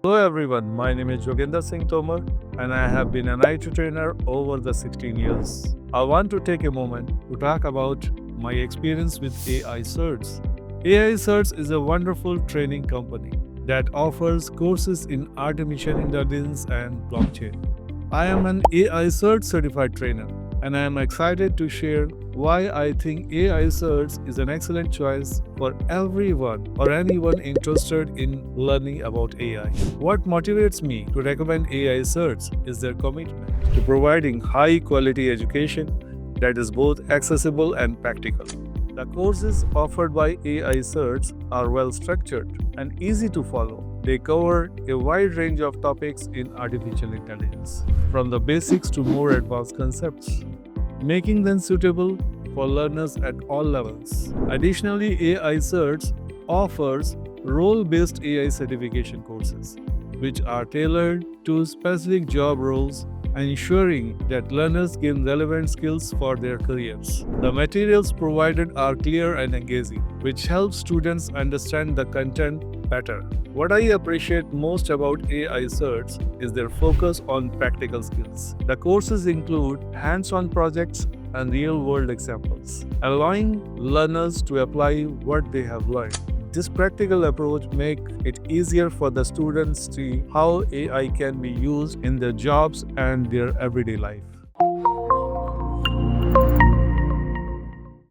Hello everyone, my name is Joginder Tomar and I have been an IT trainer over the 16 years. I want to take a moment to talk about my experience with AI Certs. AI Certs is a wonderful training company that offers courses in artificial intelligence and blockchain. I am an AI Cert certified trainer and I am excited to share why I think AI Certs is an excellent choice for everyone or anyone interested in learning about AI. What motivates me to recommend AI Certs is their commitment to providing high quality education that is both accessible and practical. The courses offered by AI Certs are well structured and easy to follow. They cover a wide range of topics in artificial intelligence, from the basics to more advanced concepts, making them suitable for learners at all levels. Additionally, AI Certs offers role-based AI certification courses, which are tailored to specific job roles, ensuring that learners gain relevant skills for their careers. The materials provided are clear and engaging, which helps students understand the content better. What I appreciate most about AI Certs is their focus on practical skills. The courses include hands-on projects and real-world examples, allowing learners to apply what they have learned. This practical approach makes it easier for the students to see how AI can be used in their jobs and their everyday life.